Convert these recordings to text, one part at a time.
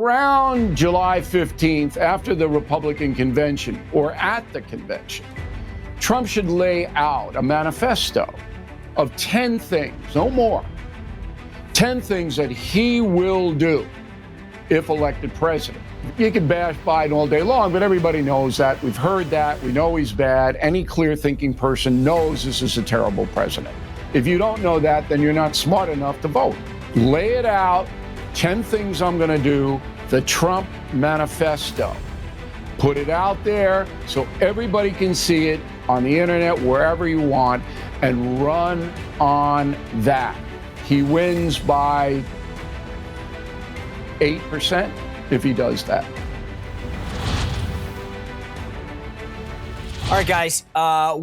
around July 15th, after the Republican convention or at the convention, Trump should lay out a manifesto of 10 things, no more, 10 things that he will do if elected president. You can bash Biden all day long, but everybody knows that. We've heard that. We know he's bad. Any clear-thinking person knows this is a terrible president. If you don't know that, then you're not smart enough to vote. Lay it out, 10 things I'm going to do, the Trump manifesto. Put it out there so everybody can see it on the internet, wherever you want, and run on that. He wins by 8% if he does that. All right, guys,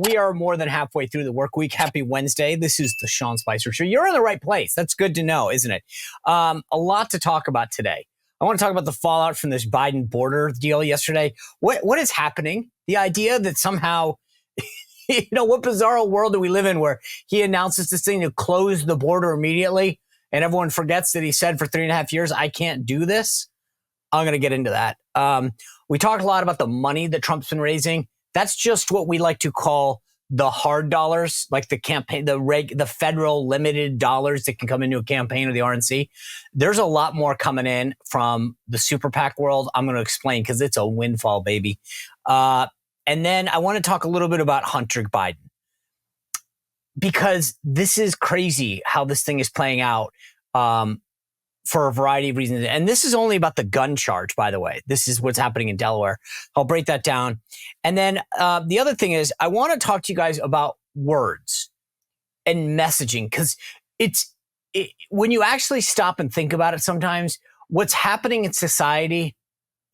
we are more than halfway through the work week. Happy Wednesday. This is the Sean Spicer Show. You're in the right place. That's good to know, isn't it? A lot to talk about today. I want to talk about the fallout from this Biden border deal yesterday. What is happening? The idea that somehow, what bizarre world do we live in where he announces this thing to close the border immediately and everyone forgets that he said for 3.5 years, I can't do this? I'm going to get into that. We talked a lot about the money that Trump's been raising. That's just what we like to call the hard dollars, like the campaign, the federal limited dollars that can come into a campaign or the RNC. There's a lot more coming in from the super PAC world. I'm going to explain because it's a windfall, baby. And then I want to talk a little bit about Hunter Biden, because this is crazy how this thing is playing out. For a variety of reasons. And this is only about the gun charge, by the way. This is what's happening in Delaware. I'll break that down. And then the other thing is I want to talk to you guys about words and messaging, because when you actually stop and think about it sometimes, what's happening in society,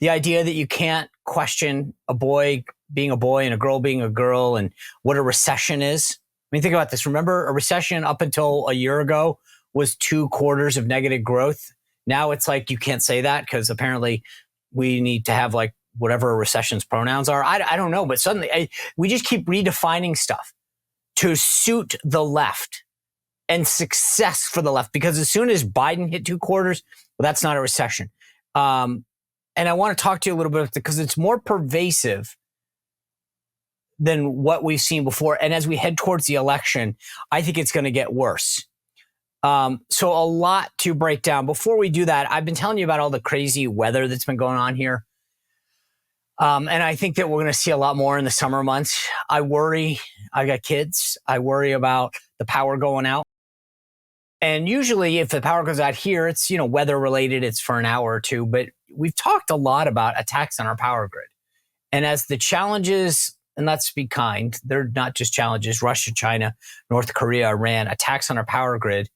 the idea that you can't question a boy being a boy and a girl being a girl and what a recession is. I mean, think about this. Remember, a recession up until a year ago was 2 quarters of negative growth. Now it's like you can't say that because apparently we need to have like whatever a recession's pronouns are. I don't know, but suddenly we just keep redefining stuff to suit the left and success for the left, because as soon as Biden hit 2 quarters, well, that's not a recession. And I want to talk to you a little bit because it's more pervasive than what we've seen before. And as we head towards the election, I think it's going to get worse. So a lot to break down. Before we do that, I've been telling you about all the crazy weather that's been going on here. And I think that we're going to see a lot more in the summer months. I worry. I got kids. I worry about the power going out. And usually if the power goes out here, it's, weather related. It's for an hour or two, but we've talked a lot about attacks on our power grid. And as the challenges, and let's be kind, they're not just challenges, Russia, China, North Korea, Iran, attacks on our power grid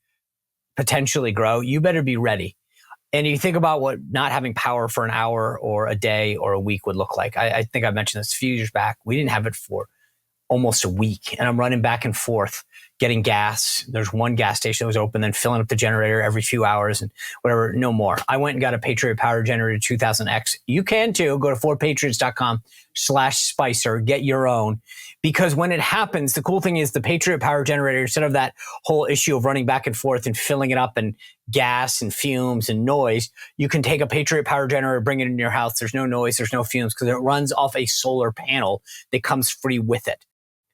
potentially grow, you better be ready. And you think about what not having power for an hour or a day or a week would look like. I think I mentioned this a few years back. We didn't have it for almost a week. And I'm running back and forth, getting gas. There's one gas station that was open, then filling up the generator every few hours and whatever, no more. I went and got a Patriot Power Generator 2000X. You can too. Go to 4patriots.com/Spicer, get your own. Because when it happens, the cool thing is the Patriot Power Generator, instead of that whole issue of running back and forth and filling it up and gas and fumes and noise, you can take a Patriot Power Generator, bring it in your house. There's no noise, there's no fumes, because it runs off a solar panel that comes free with it.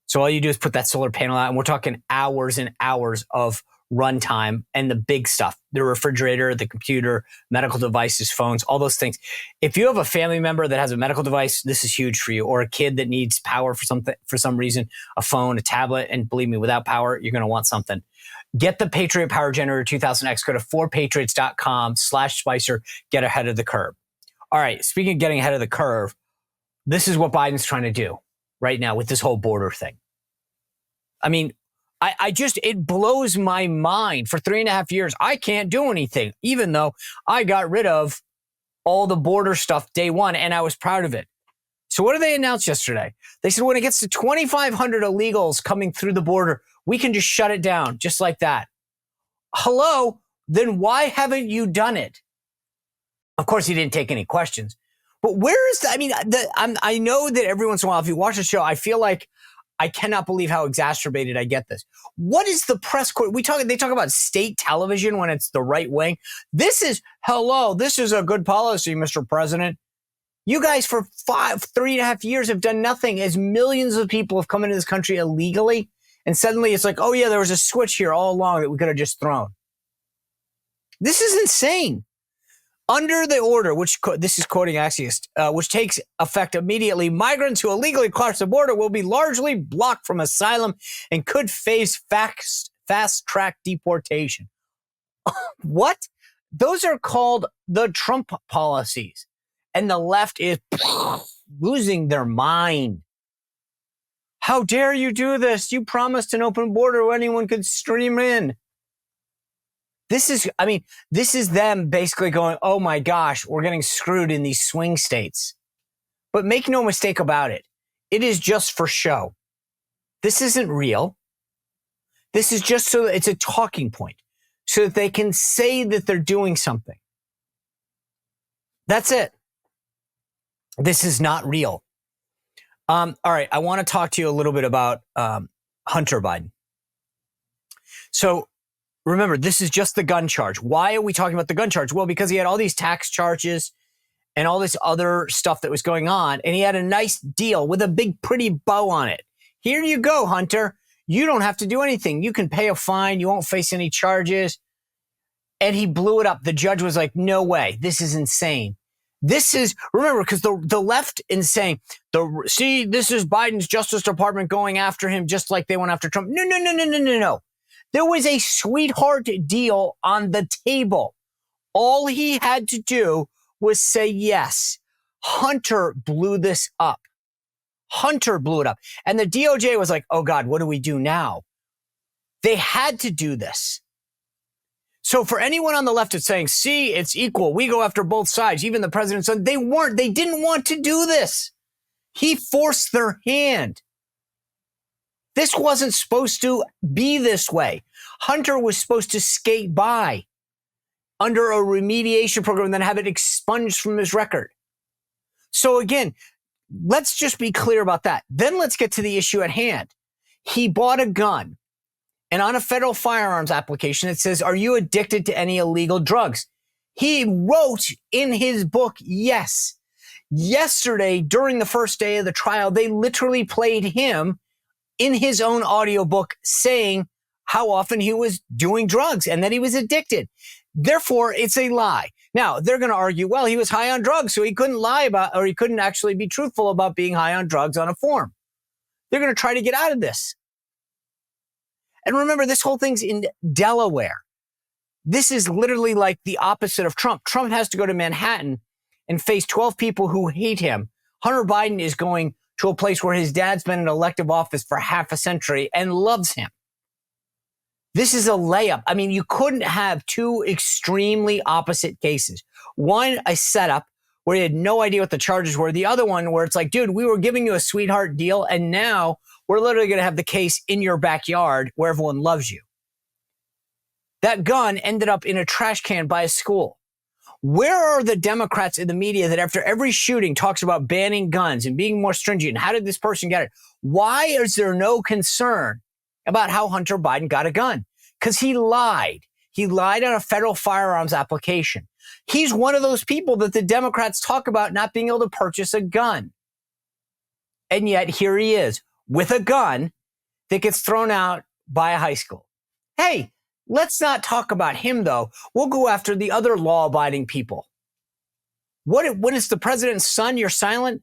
So all you do is put that solar panel out, and we're talking hours and hours of runtime and the big stuff, the refrigerator, the computer, medical devices, phones, all those things. If you have a family member that has a medical device, this is huge for you, or a kid that needs power for some reason, a phone, a tablet, and believe me, without power, you're going to want something. Get the Patriot Power Generator 2000X. Go to 4patriots.com/Spicer. Get ahead of the curve. All right. Speaking of getting ahead of the curve, this is what Biden's trying to do right now with this whole border thing. I mean, it blows my mind. For 3.5 years, I can't do anything, even though I got rid of all the border stuff day one, and I was proud of it. So what did they announce yesterday? They said when it gets to 2,500 illegals coming through the border, we can just shut it down just like that. Hello? Then why haven't you done it? Of course, he didn't take any questions. But where is I know that every once in a while, if you watch the show, I feel like I cannot believe how exacerbated I get this. What is the press corps? They talk about state television when it's the right wing. This is a good policy, Mr. President. You guys for 3.5 years have done nothing as millions of people have come into this country illegally. And suddenly it's like, oh yeah, there was a switch here all along that we could have just thrown. This is insane. Under the order, this is quoting Axios, which takes effect immediately, migrants who illegally cross the border will be largely blocked from asylum and could face fast-track deportation. What? Those are called the Trump policies. And the left is losing their mind. How dare you do this? You promised an open border where anyone could stream in. This is them basically going, oh my gosh, we're getting screwed in these swing states. But make no mistake about it. It is just for show. This isn't real. This is just so that it's a talking point so that they can say that they're doing something. That's it. This is not real. All right. I want to talk to you a little bit about Hunter Biden. So remember, this is just the gun charge. Why are we talking about the gun charge? Well, because he had all these tax charges and all this other stuff that was going on. And he had a nice deal with a big, pretty bow on it. Here you go, Hunter. You don't have to do anything. You can pay a fine. You won't face any charges. And he blew it up. The judge was like, no way. This is insane. This is, remember, because the left is saying, this is Biden's Justice Department going after him just like they went after Trump. No. There was a sweetheart deal on the table. All he had to do was say yes. Hunter blew this up. Hunter blew it up. And the DOJ was like, oh God, what do we do now? They had to do this. So for anyone on the left that's saying, see, it's equal. We go after both sides. Even the president said they didn't want to do this. He forced their hand. This wasn't supposed to be this way. Hunter was supposed to skate by under a remediation program and then have it expunged from his record. So again, let's just be clear about that. Then let's get to the issue at hand. He bought a gun. And on a federal firearms application, it says, are you addicted to any illegal drugs? He wrote in his book, yes. Yesterday, during the first day of the trial, they literally played him in his own audiobook saying how often he was doing drugs and that he was addicted. Therefore, it's a lie. Now, they're going to argue, well, he was high on drugs, so he couldn't lie about, or he couldn't actually be truthful about being high on drugs on a form. They're going to try to get out of this. And remember, this whole thing's in Delaware. This is literally like the opposite of Trump. Trump has to go to Manhattan and face 12 people who hate him. Hunter Biden is going to a place where his dad's been in elective office for half a century and loves him. This is a layup. I mean, you couldn't have two extremely opposite cases. One, a setup where he had no idea what the charges were. The other one where it's like, dude, we were giving you a sweetheart deal, and now we're literally going to have the case in your backyard where everyone loves you. That gun ended up in a trash can by a school. Where are the Democrats in the media that after every shooting talks about banning guns and being more stringent? How did this person get it? Why is there no concern about how Hunter Biden got a gun? Because he lied. He lied on a federal firearms application. He's one of those people that the Democrats talk about not being able to purchase a gun. And yet here he is with a gun that gets thrown out by a high school. Hey, let's not talk about him, though. We'll go after the other law-abiding people. What is the president's son? You're silent?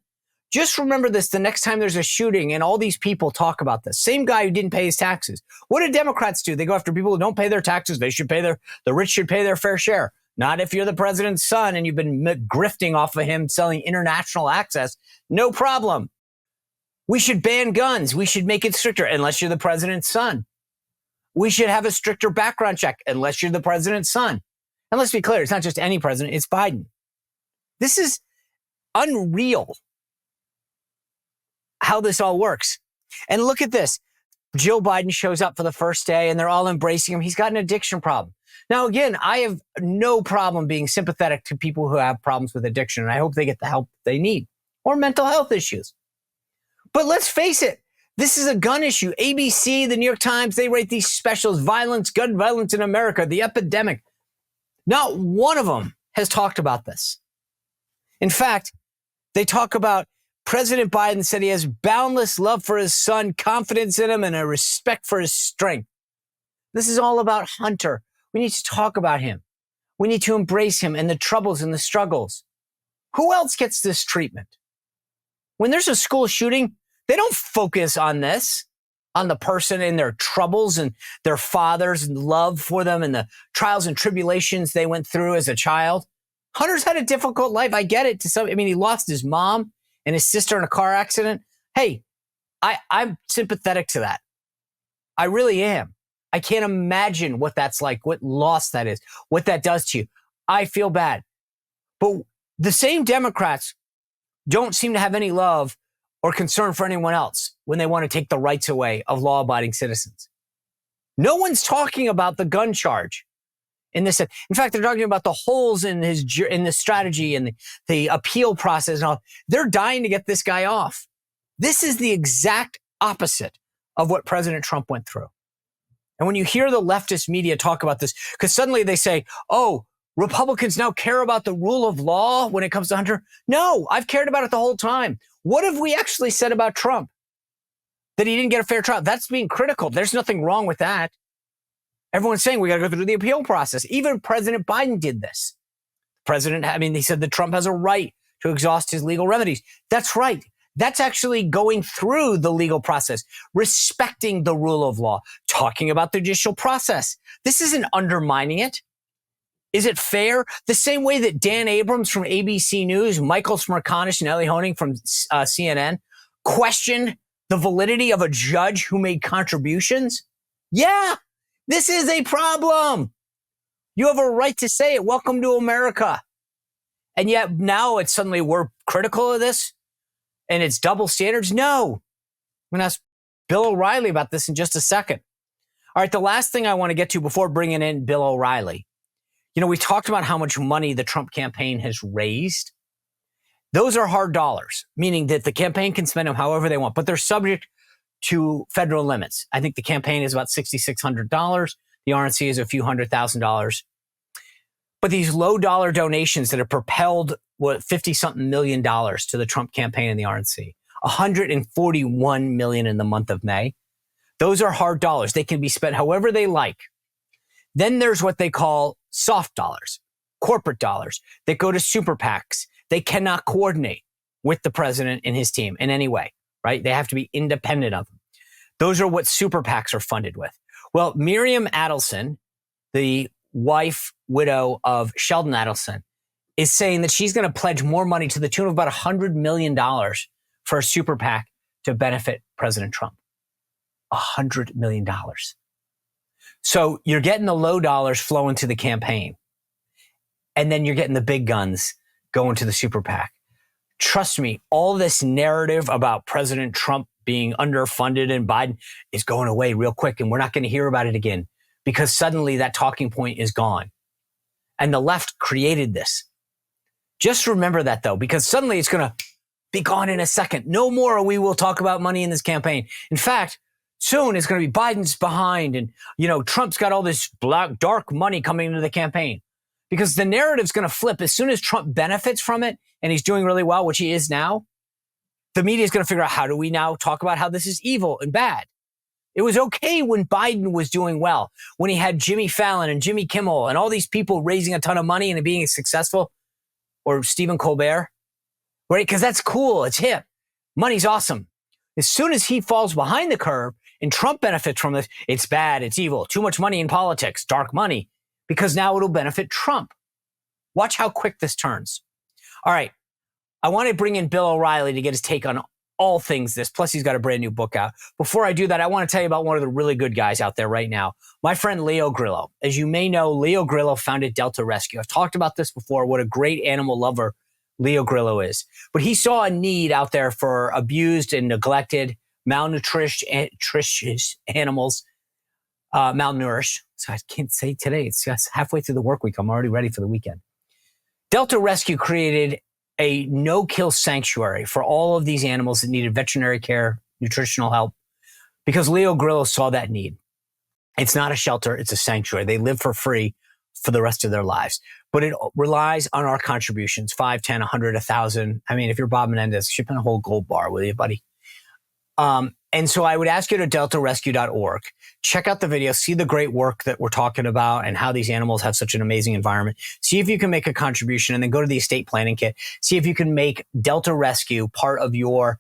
Just remember this the next time there's a shooting and all these people talk about this. Same guy who didn't pay his taxes. What do Democrats do? They go after people who don't pay their taxes. They should pay the rich should pay their fair share. Not if you're the president's son and you've been grifting off of him selling international access. No problem. We should ban guns. We should make it stricter unless you're the president's son. We should have a stricter background check unless you're the president's son. And let's be clear, it's not just any president, it's Biden. This is unreal how this all works. And look at this. Joe Biden shows up for the first day and they're all embracing him. He's got an addiction problem. Now, again, I have no problem being sympathetic to people who have problems with addiction, and I hope they get the help they need or mental health issues. But let's face it, This is a gun issue. ABC, the New York Times, they write these specials, violence, gun violence in America, the epidemic. Not one of them has talked about this. In fact, they talk about President Biden said he has boundless love for his son, confidence in him, and a respect for his strength. This is all about Hunter. We need to talk about him. We need to embrace him and the troubles and the struggles. Who else gets this treatment? When there's a school shooting, they don't focus on this, on the person and their troubles and their father's love for them and the trials and tribulations they went through as a child. Hunter's had a difficult life. I get it. He lost his mom and his sister in a car accident. Hey, I'm sympathetic to that. I really am. I can't imagine what that's like, what loss that is, what that does to you. I feel bad. But the same Democrats don't seem to have any love or concern for anyone else when they want to take the rights away of law-abiding citizens. No one's talking about the gun charge in this. In fact, they're talking about the holes in the strategy and the appeal process and all. They're dying to get this guy off. This is the exact opposite of what President Trump went through. And when you hear the leftist media talk about this, because suddenly they say, oh, Republicans now care about the rule of law when it comes to Hunter. No, I've cared about it the whole time. What have we actually said about Trump? That he didn't get a fair trial. That's being critical. There's nothing wrong with that. Everyone's saying we got to go through the appeal process. Even President Biden did this. He said that Trump has a right to exhaust his legal remedies. That's right. That's actually going through the legal process, respecting the rule of law, talking about the judicial process. This isn't undermining it. Is it fair? The same way that Dan Abrams from ABC News, Michael Smerconish, and Ellie Honig from CNN questioned the validity of a judge who made contributions? Yeah, this is a problem. You have a right to say it. Welcome to America. And yet now it's suddenly we're critical of this and it's double standards. No. I'm going to ask Bill O'Reilly about this in just a second. All right, the last thing I want to get to before bringing in Bill O'Reilly. We talked about how much money the Trump campaign has raised. Those are hard dollars, meaning that the campaign can spend them however they want, but they're subject to federal limits. I think the campaign is about $6,600. The RNC is a few $100,000. But these low dollar donations that have propelled 50-something million dollars to the Trump campaign and the RNC, $141 million in the month of May. Those are hard dollars. They can be spent however they like. Then there's what they call soft dollars, corporate dollars that go to super PACs. They cannot coordinate with the president and his team in any way, right? They have to be independent of him. Those are what super PACs are funded with. Well, Miriam Adelson, the widow of Sheldon Adelson, is saying that she's going to pledge more money to the tune of about $100 million for a super PAC to benefit President Trump. $100 million. So you're getting the low dollars flowing to the campaign. And then you're getting the big guns going to the super PAC. Trust me, all this narrative about President Trump being underfunded and Biden is going away real quick. And we're not going to hear about it again because suddenly that talking point is gone. And the left created this. Just remember that, though, because suddenly it's going to be gone in a second. No more we will talk about money in this campaign. In fact, soon it's going to be Biden's behind and, Trump's got all this dark money coming into the campaign because the narrative's going to flip. As soon as Trump benefits from it and he's doing really well, which he is now, the media is going to figure out how do we now talk about how this is evil and bad. It was okay when Biden was doing well, when he had Jimmy Fallon and Jimmy Kimmel and all these people raising a ton of money and being successful, or Stephen Colbert, right? Because that's cool. It's hip. Money's awesome. As soon as he falls behind the curve and Trump benefits from this, it's bad. It's evil. Too much money in politics, dark money, because now it'll benefit Trump. Watch how quick this turns. All right. I want to bring in Bill O'Reilly to get his take on all things this. Plus, he's got a brand new book out. Before I do that, I want to tell you about one of the really good guys out there right now. My friend Leo Grillo. As you may know, Leo Grillo founded Delta Rescue. I've talked about this before, what a great animal lover Leo Grillo is. But he saw a need out there for abused and neglected, malnourished animals, malnourished. So I can't say today. It's just halfway through the work week. I'm already ready for the weekend. Delta Rescue created a no-kill sanctuary for all of these animals that needed veterinary care, nutritional help, because Leo Grillo saw that need. It's not a shelter. It's a sanctuary. They live for free for the rest of their lives. But it relies on our contributions, 5, 10, 100, 1,000. I mean, if you're Bob Menendez, ship in a whole gold bar, will you, buddy? And so I would ask you to deltarescue.org, check out the video, see the great work that we're talking about and how these animals have such an amazing environment. See if you can make a contribution, and then go to the estate planning kit. See if you can make Delta Rescue part of your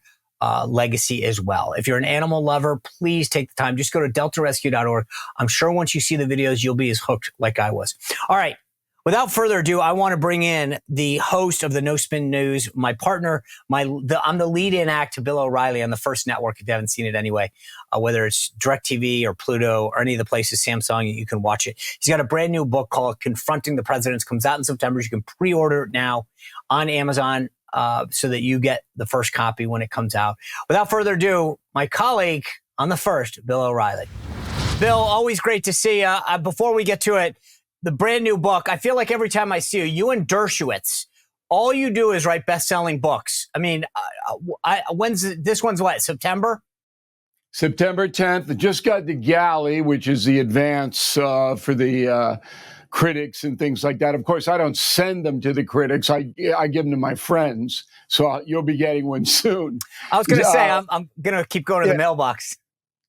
legacy as well. If you're an animal lover, please take the time. Just go to deltarescue.org. I'm sure once you see the videos, you'll be as hooked like I was. All right. Without further ado, I want to bring in the host of the No Spin News, my partner. I'm the lead-in act to Bill O'Reilly on the First Network, if you haven't seen it anyway, whether it's DirecTV or Pluto or any of the places, Samsung, you can watch it. He's got a brand new book called Confronting the Presidents. Comes out in September. You can pre-order it now on Amazon so that you get the first copy when it comes out. Without further ado, my colleague on the First, Bill O'Reilly. Bill, always great to see you. Before we get to it, the brand new book, I feel like every time I see you and Dershowitz, all you do is write best-selling books. I mean, this one's what, September? September 10th. I just got the galley, which is the advance for the critics and things like that. Of course, I don't send them to the critics. I give them to my friends. So you'll be getting one soon. I was going to say, I'm going to keep going to the mailbox.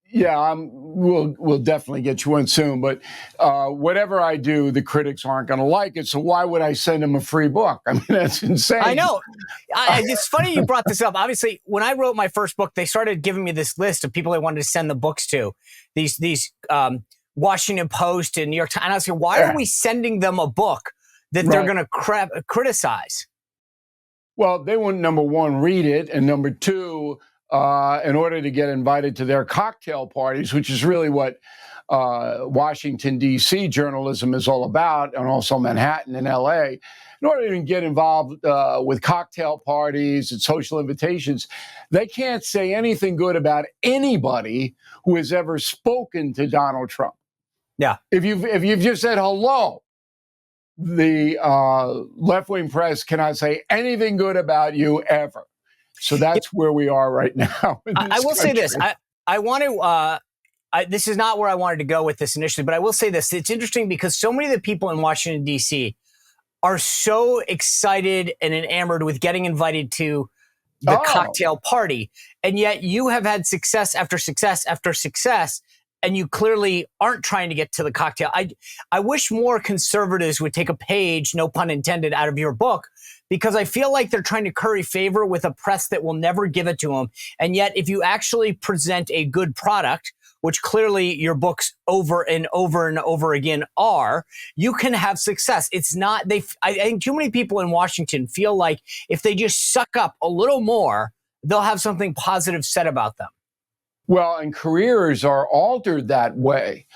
Yeah, we'll definitely get you one soon. But whatever I do, the critics aren't going to like it. So why would I send them a free book? I mean, that's insane. I know. It's funny you brought this up. Obviously, when I wrote my first book, they started giving me this list of people I wanted to send the books to. These Washington Post and New York Times. And I was like, why are we sending them a book that they're going to criticize? Well, they wouldn't, number one, read it. And number two, in order to get invited to their cocktail parties, which is really what Washington, D.C. journalism is all about, and also Manhattan and L.A., in order to get involved with cocktail parties and social invitations, they can't say anything good about anybody who has ever spoken to Donald Trump. Yeah. If you've just said hello, the left-wing press cannot say anything good about you ever. So that's where we are right now. I will say this. I want to, this is not where I wanted to go with this initially, but I will say this. It's interesting because so many of the people in Washington, D.C. are so excited and enamored with getting invited to the cocktail party. And yet you have had success after success after success, and you clearly aren't trying to get to the cocktail. I wish more conservatives would take a page, no pun intended, out of your book, because I feel like they're trying to curry favor with a press that will never give it to them. And yet, if you actually present a good product, which clearly your books over and over and over again are, you can have success. It's not, I think too many people in Washington feel like if they just suck up a little more, they'll have something positive said about them. Well, and careers are altered that way.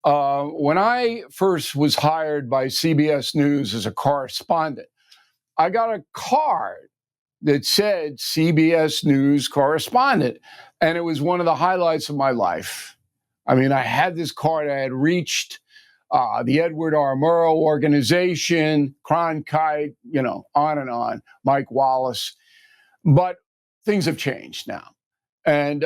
When I first was hired by CBS News as a correspondent, I got a card that said CBS News correspondent, and it was one of the highlights of my life. I mean, I had this card. I had reached the Edward R. Murrow organization, Cronkite, on and on, Mike Wallace. But things have changed now. And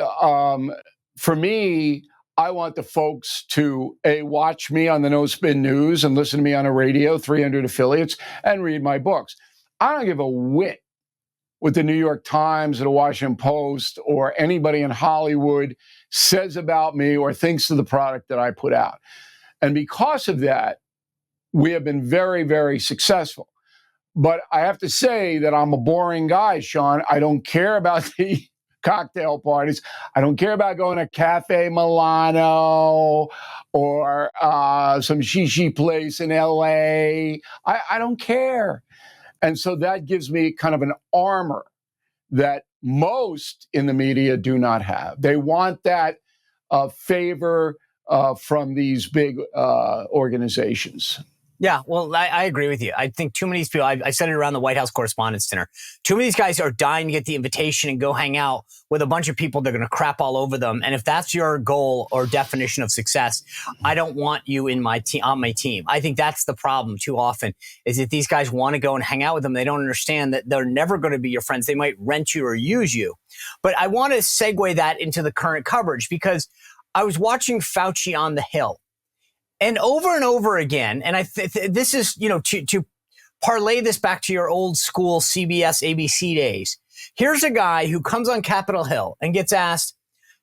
for me, I want the folks to, watch me on the No Spin News and listen to me on a radio, 300 affiliates, and read my books. I don't give a whit what the New York Times or the Washington Post or anybody in Hollywood says about me or thinks of the product that I put out. And because of that, we have been very, very successful. But I have to say that I'm a boring guy, Sean. I don't care about the cocktail parties. I don't care about going to Cafe Milano or some shishi place in LA. I don't care. And so that gives me kind of an armor that most in the media do not have. They want that favor from these big organizations. Yeah, well, I agree with you. I think too many of these people, I said it around the White House Correspondents' Dinner, too many of these guys are dying to get the invitation and go hang out with a bunch of people that are going to crap all over them. And if that's your goal or definition of success, I don't want you in my team, on my team. I think that's the problem too often, is that these guys want to go and hang out with them. They don't understand that they're never going to be your friends. They might rent you or use you. But I want to segue that into the current coverage, because I was watching Fauci on the Hill. And over again, and this is, to parlay this back to your old school CBS, ABC days. Here's a guy who comes on Capitol Hill and gets asked,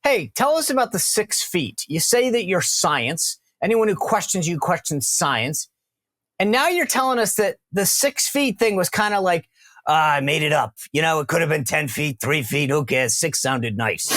hey, tell us about the 6 feet. You say that you're science. Anyone who questions you questions science. And now you're telling us that the 6 feet thing was kind of like, I made it up. It could have been 10 feet, 3 feet. Who cares? 6 sounded nice.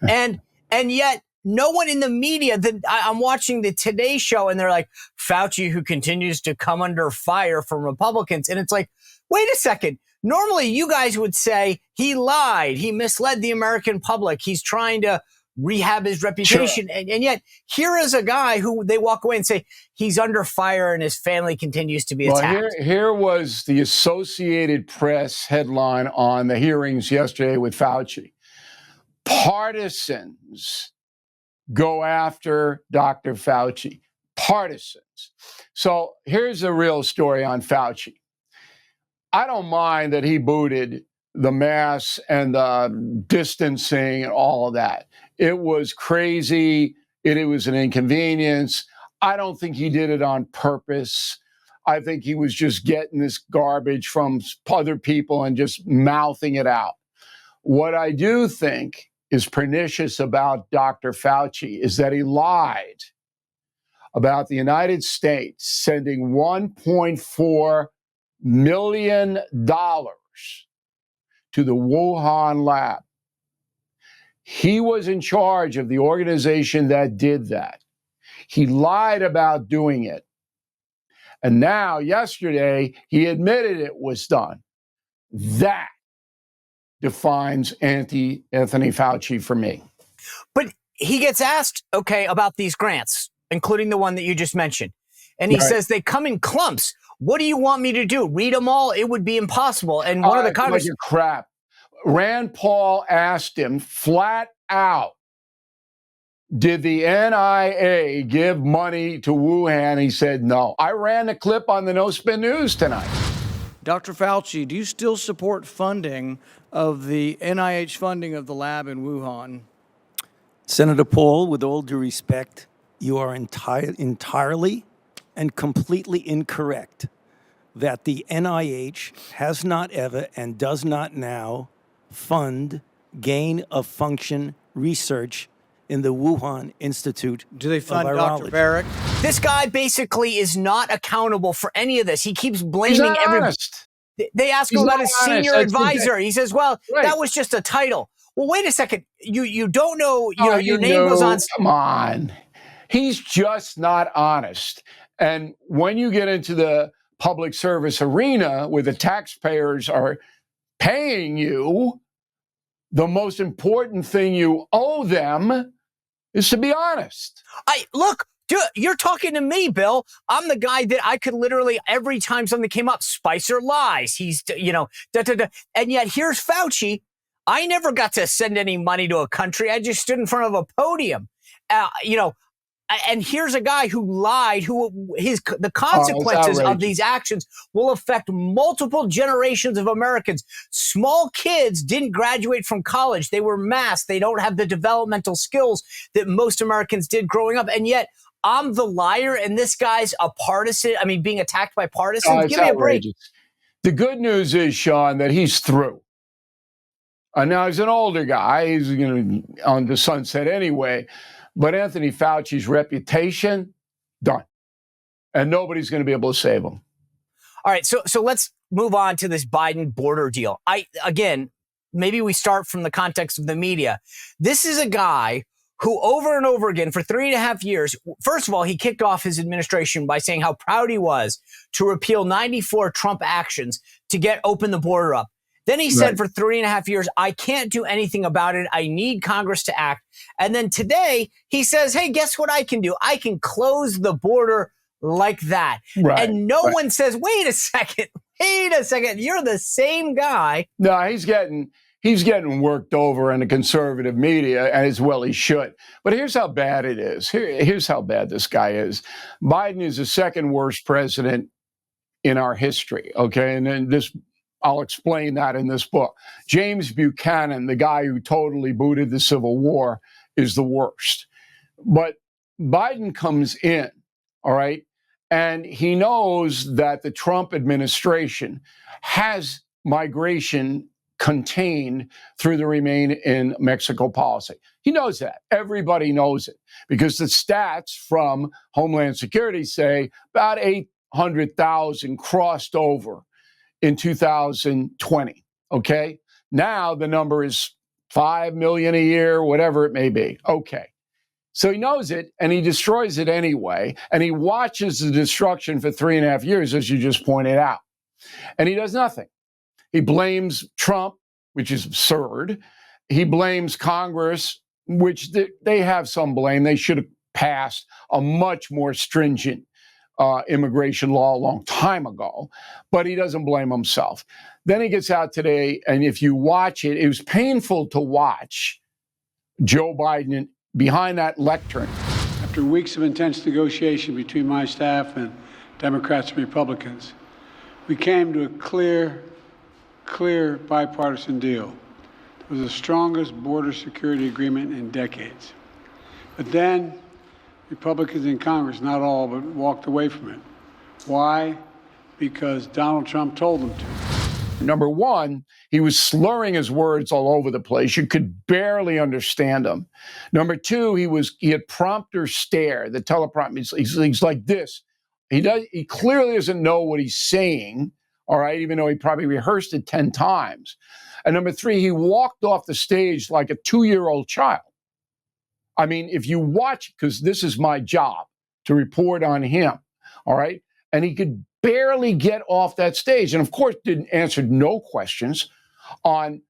and yet, no one in the media, I'm watching the Today Show, and they're like, Fauci, who continues to come under fire from Republicans. And it's like, wait a second. Normally, you guys would say he lied. He misled the American public. He's trying to rehab his reputation. Sure. And yet, here is a guy who they walk away and say he's under fire and his family continues to be attacked. Here was the Associated Press headline on the hearings yesterday with Fauci. Partisans go after Dr. Fauci. Partisans. So here's the real story on Fauci. I don't mind that he booted the mask and the distancing and all of that. It was crazy. It was an inconvenience. I don't think he did it on purpose. I think he was just getting this garbage from other people and just mouthing it out. What I do think is pernicious about Dr. Fauci is that he lied about the United States sending $1.4 million to the Wuhan lab. He was in charge of the organization that did that. He lied about doing it. And now, yesterday, he admitted it was done. That defines Anthony Fauci for me. But he gets asked, okay, about these grants, including the one that you just mentioned. And he says they come in clumps. What do you want me to do? Read them all? It would be impossible. And one of the Congress... crap. Rand Paul asked him flat out, did the NIA give money to Wuhan? He said no. I ran the clip on the No Spin News tonight. Dr. Fauci, do you still support funding of the NIH funding of the lab in Wuhan? Senator Paul, with all due respect, you are entirely and completely incorrect that the NIH has not ever and does not now fund gain-of-function research in the Wuhan Institute. Do they fund of Dr. Barrick? This guy basically is not accountable for any of this. He keeps blaming He's not everyone. honest. They ask him about his senior advisor. He says, well, Right. that was just a title. Well, wait a second. You don't know, your name goes on. Come on. He's just not honest. And when you get into the public service arena where the taxpayers are paying you, the most important thing you owe them is to be honest. Look, dude, you're talking to me, Bill. I'm the guy that I could literally, every time something came up, Spicer lies. He's, And yet here's Fauci. I never got to send any money to a country. I just stood in front of a podium. And here's a guy who lied, the consequences of these actions will affect multiple generations of Americans. Small kids didn't graduate from college. They were masked. They don't have the developmental skills that most Americans did growing up. And yet I'm the liar and this guy's a partisan. I mean, being attacked by partisans. Give me a break. The good news is, Sean, that he's through. Now he's an older guy. He's on the sunset anyway. But Anthony Fauci's reputation, done. And nobody's going to be able to save him. All right, so let's move on to this Biden border deal. Again, maybe we start from the context of the media. This is a guy who over and over again for 3.5 years, first of all, he kicked off his administration by saying how proud he was to repeal 94 Trump actions to open the border up. Then he said for 3.5 years, I can't do anything about it. I need Congress to act. And then today he says, hey, guess what I can do? I can close the border like that. Right, And no right. one says, wait a second, you're the same guy. No, he's getting worked over in the conservative media, as well he should. But here's how bad it is. Here's how bad this guy is. Biden is the second worst president in our history, okay? And then I'll explain that in this book. James Buchanan, the guy who totally booted the Civil War, is the worst. But Biden comes in, all right, and he knows that the Trump administration has migration contained through the Remain in Mexico policy. He knows that. Everybody knows it because the stats from Homeland Security say about 800,000 crossed over in 2020. Okay. Now the number is 5 million a year, whatever it may be. Okay. So he knows it and he destroys it anyway. And he watches the destruction for 3.5 years, as you just pointed out. And he does nothing. He blames Trump, which is absurd. He blames Congress, which they have some blame. They should have passed a much more stringent immigration law a long time ago, but he doesn't blame himself. Then he gets out today, and if you watch it, it was painful to watch Joe Biden behind that lectern. After weeks of intense negotiation between my staff and Democrats and Republicans, we came to a clear bipartisan deal. It was the strongest border security agreement in decades. But then Republicans in Congress, not all, but walked away from it. Why? Because Donald Trump told them to. Number one, he was slurring his words all over the place. You could barely understand him. Number two, he had prompter stare, the teleprompter. He's like this. He clearly doesn't know what he's saying, all right, even though he probably rehearsed it 10 times. And number three, he walked off the stage like a 2-year-old child. I mean, if you watch, because this is my job to report on him, all right? And he could barely get off that stage. And of course, answered no questions on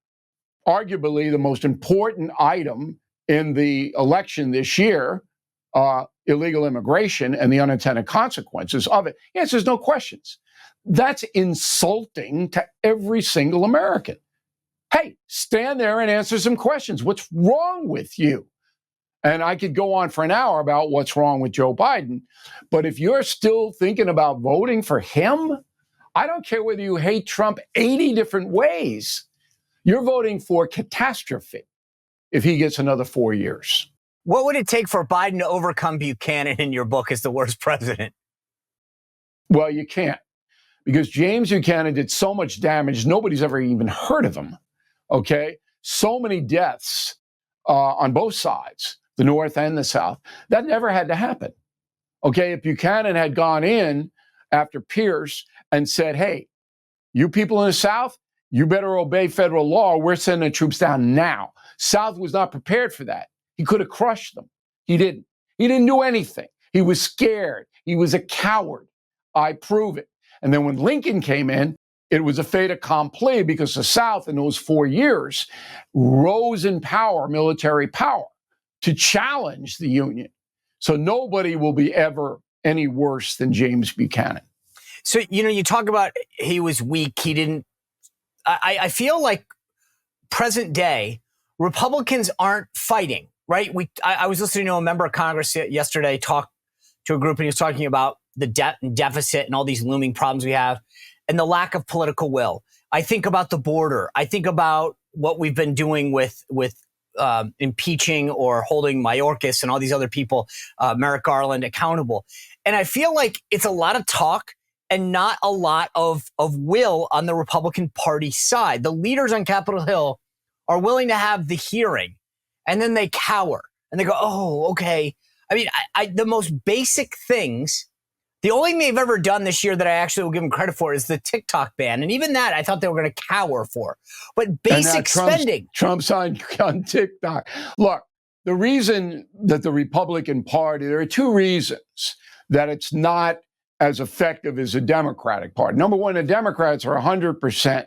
arguably the most important item in the election this year, illegal immigration and the unintended consequences of it. He answers no questions. That's insulting to every single American. Hey, stand there and answer some questions. What's wrong with you? And I could go on for an hour about what's wrong with Joe Biden. But if you're still thinking about voting for him, I don't care whether you hate Trump 80 different ways. You're voting for catastrophe if he gets another 4 years. What would it take for Biden to overcome Buchanan in your book as the worst president? Well, you can't, because James Buchanan did so much damage, nobody's ever even heard of him, okay? So many deaths on both sides, the North and the South. That never had to happen, okay? If Buchanan had gone in after Pierce and said, hey, you people in the South, you better obey federal law. We're sending the troops down now. South was not prepared for that. He could have crushed them. He didn't. He didn't do anything. He was scared. He was a coward. I prove it. And then when Lincoln came in, it was a fait accompli because the South in those 4 years rose in power, military power, to challenge the Union. So nobody will be ever any worse than James Buchanan. So, you talk about he was weak. He didn't. I feel like present day Republicans aren't fighting, right? I was listening to a member of Congress yesterday talk to a group, and he was talking about the debt and deficit and all these looming problems we have and the lack of political will. I think about the border. I think about what we've been doing with impeaching or holding Mayorkas and all these other people, Merrick Garland, accountable. And I feel like it's a lot of talk and not a lot of will on the Republican Party side. The leaders on Capitol Hill are willing to have the hearing, and then they cower and they go, oh, okay. I mean, the most basic things, the only thing they've ever done this year that I actually will give them credit for is the TikTok ban. And even that, I thought they were going to cower for. But basic spending. Trump's on TikTok. Look, the reason that the Republican Party, there are two reasons that it's not as effective as the Democratic Party. Number one, the Democrats are 100%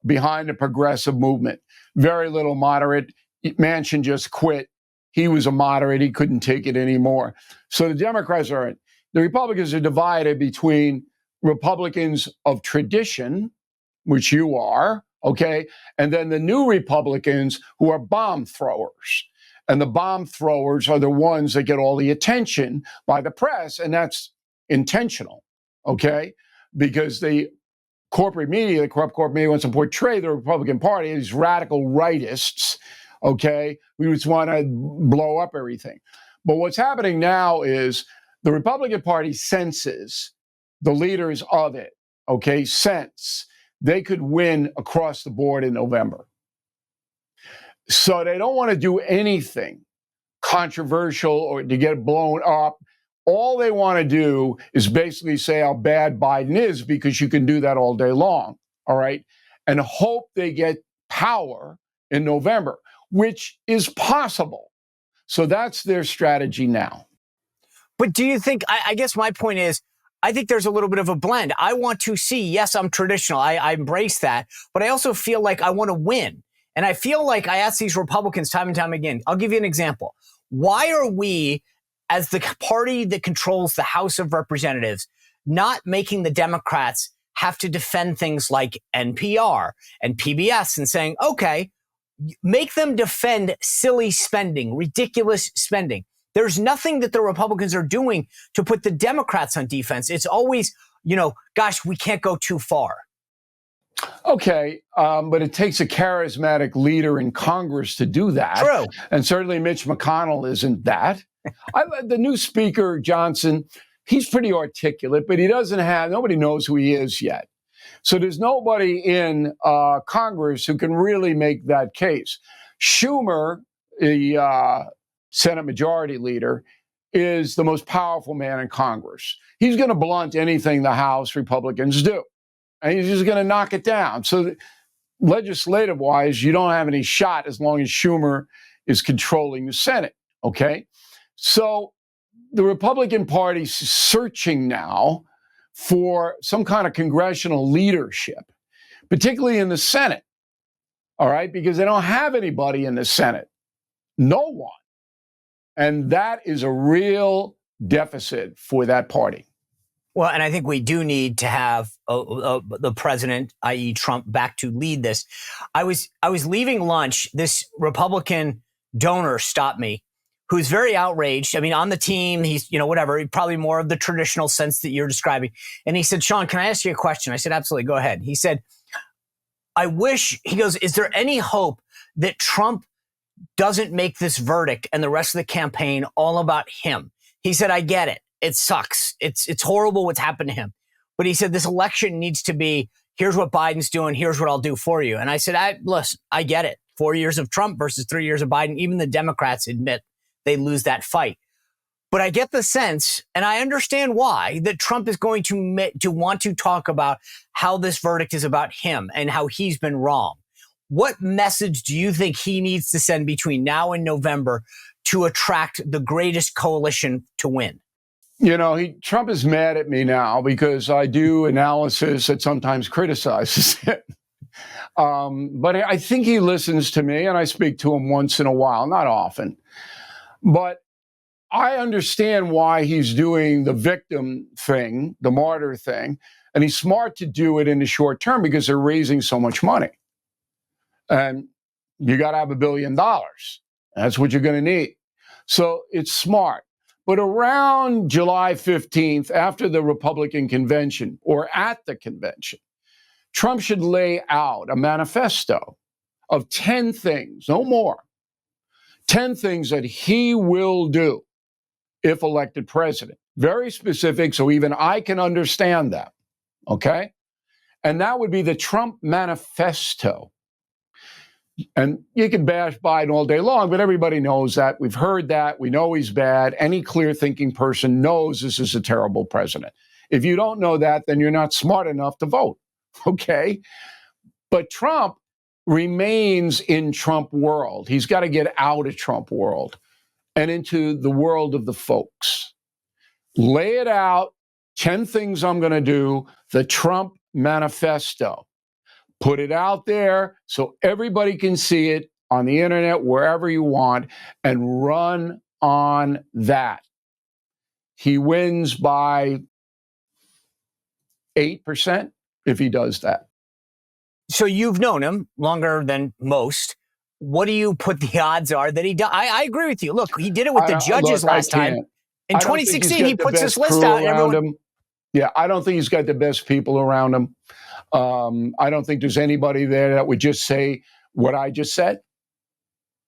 behind the progressive movement. Very little moderate. Manchin just quit. He was a moderate. He couldn't take it anymore. So the Democrats are in. The Republicans are divided between Republicans of tradition, which you are, okay, and then the new Republicans who are bomb throwers. And the bomb throwers are the ones that get all the attention by the press, and that's intentional, okay? Because the corporate media, the corrupt corporate media, wants to portray the Republican Party as radical rightists, okay? We just want to blow up everything. But what's happening now is the Republican Party senses, the leaders of it, okay, sense they could win across the board in November. So they don't want to do anything controversial or to get blown up. All they want to do is basically say how bad Biden is, because you can do that all day long, all right? And hope they get power in November, which is possible. So that's their strategy now. But do you think, I guess my point is, I think there's a little bit of a blend. I want to see, yes, I'm traditional. I embrace that. But I also feel like I want to win. And I feel like I ask these Republicans time and time again. I'll give you an example. Why are we, as the party that controls the House of Representatives, not making the Democrats have to defend things like NPR and PBS and saying, okay, make them defend silly spending, ridiculous spending? There's nothing that the Republicans are doing to put the Democrats on defense. It's always, gosh, we can't go too far. Okay, but it takes a charismatic leader in Congress to do that. True. And certainly Mitch McConnell isn't that. The new Speaker, Johnson, he's pretty articulate, but nobody knows who he is yet. So there's nobody in Congress who can really make that case. Schumer, the Senate Majority Leader, is the most powerful man in Congress. He's going to blunt anything the House Republicans do, and he's just going to knock it down. So legislative-wise, you don't have any shot as long as Schumer is controlling the Senate, okay? So the Republican Party's searching now for some kind of congressional leadership, particularly in the Senate, all right? Because they don't have anybody in the Senate. No one. And that is a real deficit for that party. Well, and I think we do need to have the president, i.e. Trump, back to lead this. I was leaving lunch. This Republican donor stopped me, who's very outraged. I mean, on the team, he's, whatever, probably more of the traditional sense that you're describing. And he said, Sean, can I ask you a question? I said, absolutely, go ahead. He said, he goes, is there any hope that Trump doesn't make this verdict and the rest of the campaign all about him? He said, I get it. It sucks. It's horrible what's happened to him. But he said, this election needs to be, here's what Biden's doing. Here's what I'll do for you. And I said, listen, I get it. 4 years of Trump versus 3 years of Biden. Even the Democrats admit they lose that fight. But I get the sense, and I understand why, that Trump is going to want to talk about how this verdict is about him and how he's been wrong. What message do you think he needs to send between now and November to attract the greatest coalition to win? Trump is mad at me now because I do analysis that sometimes criticizes it. But I think he listens to me, and I speak to him once in a while, not often. But I understand why he's doing the victim thing, the martyr thing, and he's smart to do it in the short term because they're raising so much money. And you got to have $1 billion. That's what you're going to need. So it's smart. But around July 15th, after the Republican convention or at the convention, Trump should lay out a manifesto of 10 things, no more, 10 things that he will do if elected president. Very specific, so even I can understand that, okay? And that would be the Trump manifesto. And you can bash Biden all day long, but everybody knows that. We've heard that. We know he's bad. Any clear-thinking person knows this is a terrible president. If you don't know that, then you're not smart enough to vote, okay? But Trump remains in Trump world. He's got to get out of Trump world and into the world of the folks. Lay it out, 10 things I'm going to do, the Trump manifesto. Put it out there so everybody can see it on the internet, wherever you want, and run on that. he wins by 8% if he does that. So you've known him longer than most. What do you put the odds are that he does? I agree with you. Look, he did it with the judges last time. In 2016, he puts this list out and everyone... Yeah, I don't think he's got the best people around him. I don't think there's anybody there that would just say what I just said.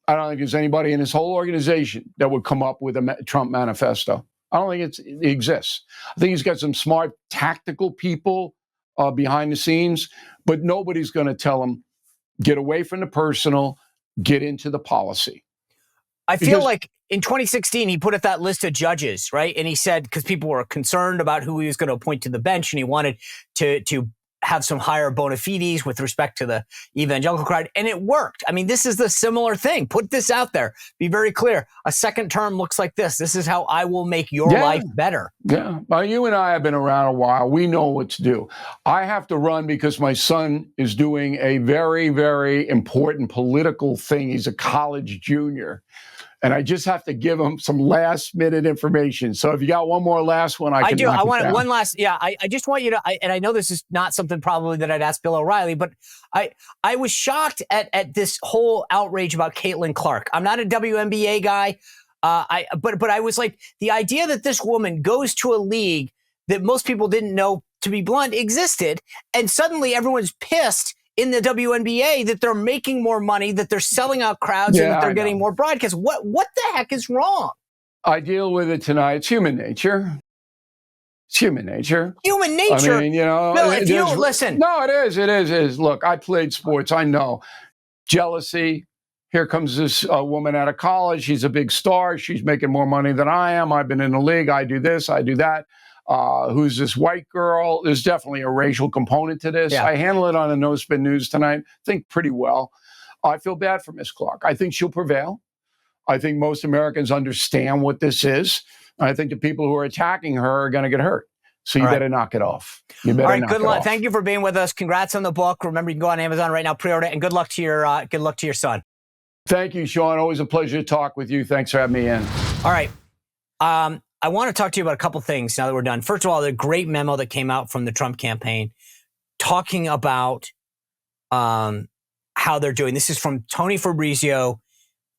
I don't think there's anybody in his whole organization that would come up with a Trump manifesto. I don't think it exists. I think he's got some smart tactical people behind the scenes, but nobody's going to tell him, get away from the personal, get into the policy. I feel like in 2016, he put up that list of judges, right? And he said, because people were concerned about who he was going to appoint to the bench, and he wanted to have some higher bona fides with respect to the evangelical crowd, and it worked. I mean, this is the similar thing. Put this out there. Be very clear. A second term looks like this. This is how I will make your life better. Yeah. Well, you and I have been around a while. We know what to do. I have to run because my son is doing a very, very important political thing. He's a college junior. And I just have to give him some last minute information. So if you got one more last one, I do. I want one last. Yeah, I just want you to, and I know this is not something probably that I'd ask Bill O'Reilly, but I was shocked at this whole outrage about Caitlin Clark. I'm not a WNBA guy, but I was like, the idea that this woman goes to a league that most people didn't know, to be blunt, existed, and suddenly everyone's pissed in the WNBA that they're making more money, that they're selling out crowds, and that they're getting more broadcasts. What the heck is wrong? I deal with it tonight. It's human nature. It's human nature. Human nature? I mean, you know. Bill, if you don't listen. No, it is. Look, I played sports. I know. Jealousy. Here comes this woman out of college. She's a big star. She's making more money than I am. I've been in the league. I do this. I do that. Who's this white girl? There's definitely a racial component to this. Yeah. I handle it on the No Spin News tonight. I think pretty well. I feel bad for Miss Clark. I think she'll prevail. I think most Americans understand what this is. I think the people who are attacking her are going to get hurt. So you better knock it off. You better knock it off. Good luck. Thank you for being with us. Congrats on the book. Remember, you can go on Amazon right now, pre-order it, and good luck to your son. Thank you, Sean. Always a pleasure to talk with you. Thanks for having me in. All right. I want to talk to you about a couple things now that we're done. First of all, the great memo that came out from the Trump campaign talking about how they're doing. This is from Tony Fabrizio,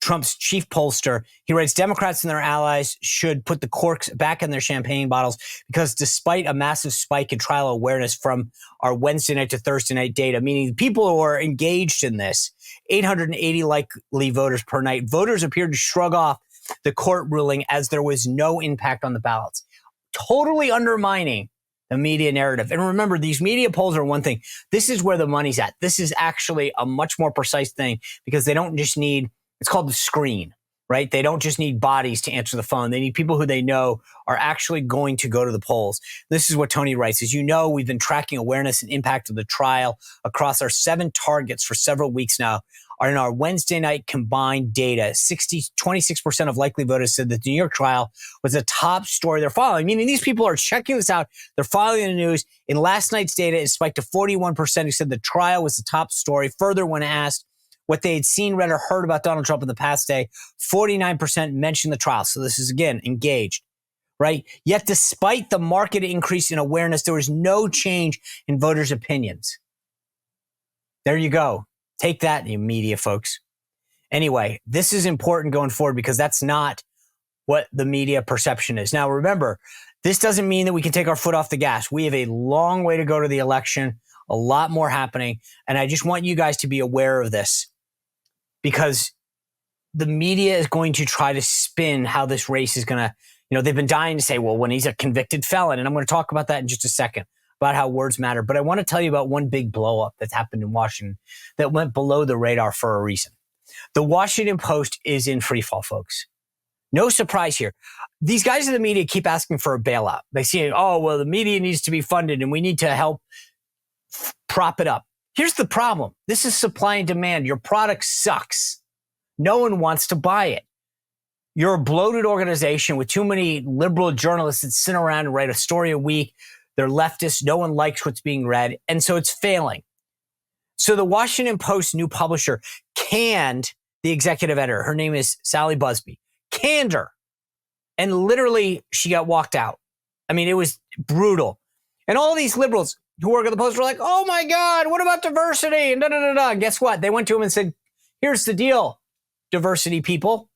Trump's chief pollster. He writes, Democrats and their allies should put the corks back in their champagne bottles because despite a massive spike in trial awareness from our Wednesday night to Thursday night data, meaning the people who are engaged in this, 880 likely voters per night, voters appeared to shrug off the court ruling as there was no impact on the ballots, totally undermining the media narrative. And remember, these media polls are one thing. This is where the money's at. This is actually a much more precise thing because they don't just need, it's called the screen, right? They don't just need bodies to answer the phone. They need people who they know are actually going to go to the polls. This is what Tony writes. As you know, we've been tracking awareness and impact of the trial across our 7 targets for several weeks now. In our Wednesday night combined data, 26% of likely voters said that the New York trial was the top story they're following, meaning these people are checking this out. They're following the news. In last night's data, it spiked to 41% who said the trial was the top story. Further, when asked what they had seen, read, or heard about Donald Trump in the past day, 49% mentioned the trial. So this is, again, engaged, right? Yet despite the marked increase in awareness, there was no change in voters' opinions. There you go. Take that, you media folks. Anyway, this is important going forward because that's not what the media perception is. Now, remember, this doesn't mean that we can take our foot off the gas. We have a long way to go to the election, a lot more happening. And I just want you guys to be aware of this because the media is going to try to spin how this race is going to, they've been dying to say, well, when he's a convicted felon. And I'm going to talk about that in just a second, about how words matter. But I want to tell you about one big blow up that's happened in Washington that went below the radar for a reason. The Washington Post is in free fall, folks. No surprise here. These guys in the media keep asking for a bailout. They say, oh, well, the media needs to be funded and we need to help prop it up. Here's the problem. This is supply and demand. Your product sucks. No one wants to buy it. You're a bloated organization with too many liberal journalists that sit around and write a story a week. They're leftists. No one likes what's being read. And so it's failing. So the Washington Post new publisher canned the executive editor. Her name is Sally Busby. Canned her. And literally, she got walked out. I mean, it was brutal. And all these liberals who work at the Post were like, oh my God, what about diversity? And da-da-da-da. Guess what? They went to him and said, here's the deal, diversity people.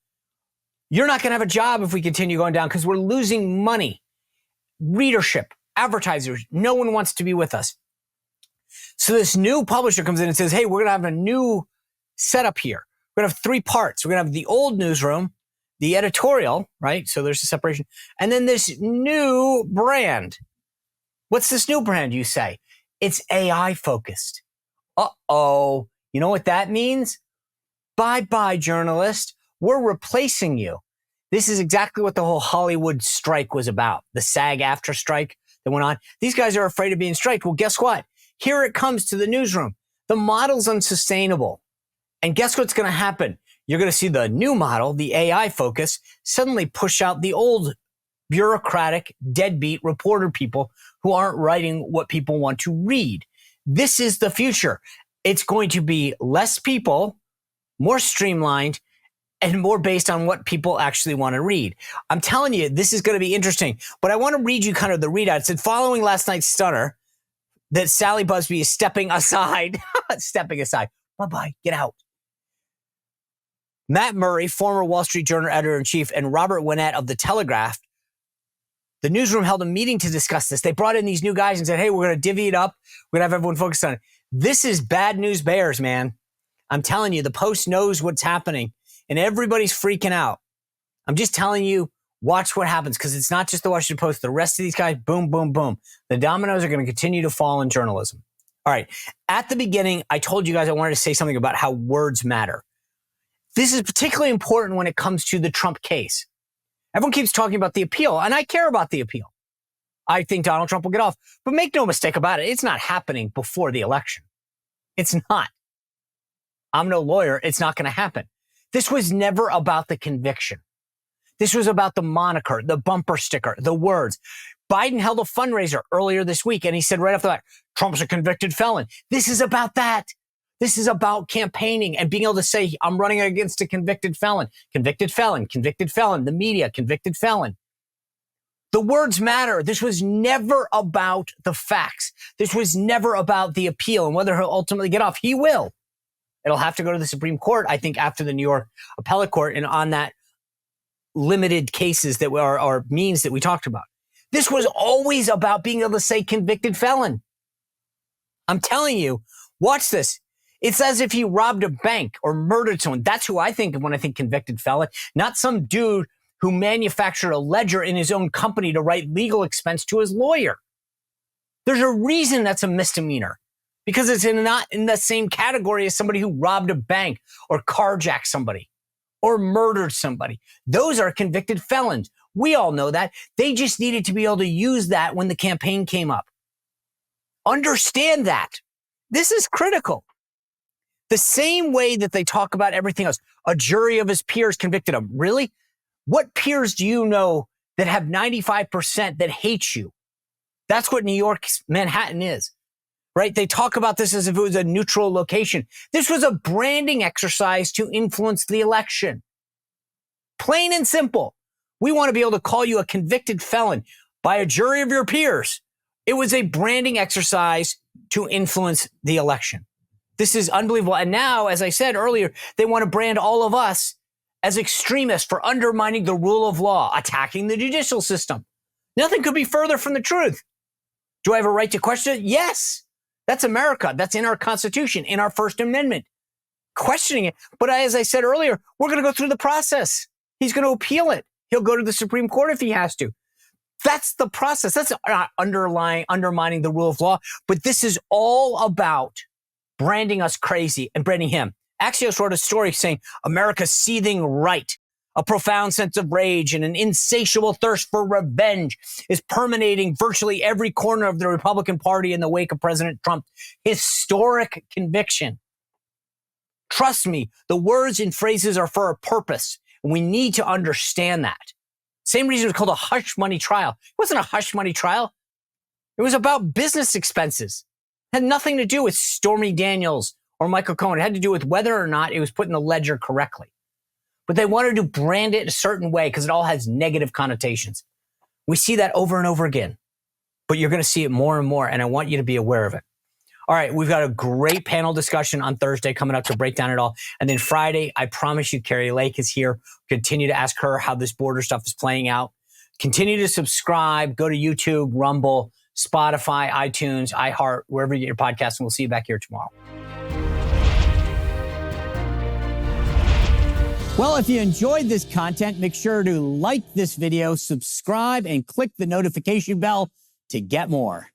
You're not going to have a job if we continue going down because we're losing money, readership, advertisers. No one wants to be with us. So this new publisher comes in and says, hey, we're going to have a new setup here. We're going to have 3 parts. We're going to have the old newsroom, the editorial, right? So there's a separation. And then this new brand. What's this new brand, you say? It's AI focused. Uh-oh. You know what that means? Bye-bye, journalist. We're replacing you. This is exactly what the whole Hollywood strike was about. The SAG-AFTRA strike that went on. These guys are afraid of being striked. Well, guess what? Here it comes to the newsroom. The model's unsustainable. And guess what's going to happen? You're going to see the new model, the AI focus, suddenly push out the old bureaucratic, deadbeat reporter people who aren't writing what people want to read. This is the future. It's going to be less people, more streamlined, and more based on what people actually want to read. I'm telling you, this is going to be interesting. But I want to read you kind of the readout. It said, following last night's stunner, that Sally Busby is stepping aside. Stepping aside. Bye-bye. Get out. Matt Murray, former Wall Street Journal editor-in-chief, and Robert Winnett of The Telegraph, the newsroom held a meeting to discuss this. They brought in these new guys and said, hey, we're going to divvy it up. We're going to have everyone focused on it. This is bad news bears, man. I'm telling you, the Post knows what's happening, and everybody's freaking out. I'm just telling you, watch what happens, because it's not just the Washington Post. The rest of these guys, boom, boom, boom. The dominoes are going to continue to fall in journalism. All right. At the beginning, I told you guys I wanted to say something about how words matter. This is particularly important when it comes to the Trump case. Everyone keeps talking about the appeal, and I care about the appeal. I think Donald Trump will get off. But make no mistake about it, it's not happening before the election. It's not. I'm no lawyer. It's not going to happen. This was never about the conviction. This was about the moniker, the bumper sticker, the words. Biden held a fundraiser earlier this week, and he said right off the bat, Trump's a convicted felon. This is about that. This is about campaigning and being able to say, I'm running against a convicted felon, convicted felon, convicted felon, the media, convicted felon. The words matter. This was never about the facts. This was never about the appeal and whether he'll ultimately get off. He will. It'll have to go to the Supreme Court, I think, after the New York Appellate Court and on that limited cases that are means that we talked about. This was always about being able to say convicted felon. I'm telling you, watch this. It's as if he robbed a bank or murdered someone. That's who I think of when I think convicted felon, not some dude who manufactured a ledger in his own company to write legal expense to his lawyer. There's a reason that's a misdemeanor, because it's not in the same category as somebody who robbed a bank or carjacked somebody or murdered somebody. Those are convicted felons. We all know that. They just needed to be able to use that when the campaign came up. Understand that. This is critical. The same way that they talk about everything else. A jury of his peers convicted him. Really? What peers do you know that have 95% that hate you? That's what New York's Manhattan is, right? They talk about this as if it was a neutral location. This was a branding exercise to influence the election. Plain and simple. We want to be able to call you a convicted felon by a jury of your peers. It was a branding exercise to influence the election. This is unbelievable. And now, as I said earlier, they want to brand all of us as extremists for undermining the rule of law, attacking the judicial system. Nothing could be further from the truth. Do I have a right to question it? Yes. That's America. That's in our Constitution, in our First Amendment. Questioning it. But as I said earlier, we're going to go through the process. He's going to appeal it. He'll go to the Supreme Court if he has to. That's the process. That's not undermining the rule of law. But this is all about branding us crazy and branding him. Axios wrote a story saying America's seething right, a profound sense of rage and an insatiable thirst for revenge is permeating virtually every corner of the Republican Party in the wake of President Trump's historic conviction. Trust me, the words and phrases are for a purpose, and we need to understand that. Same reason it was called a hush money trial. It wasn't a hush money trial. It was about business expenses. It had nothing to do with Stormy Daniels or Michael Cohen. It had to do with whether or not it was put in the ledger correctly. but they wanted to brand it a certain way because it all has negative connotations. We see that over and over again, but you're going to see it more and more, and I want you to be aware of it. All right, we've got a great panel discussion on Thursday coming up to break down it all. And then Friday, I promise you, Carrie Lake is here. Continue to ask her how this border stuff is playing out. Continue to subscribe. Go to YouTube, Rumble, Spotify, iTunes, iHeart, wherever you get your podcast, and we'll see you back here tomorrow. Well, if you enjoyed this content, make sure to like this video, subscribe, and click the notification bell to get more.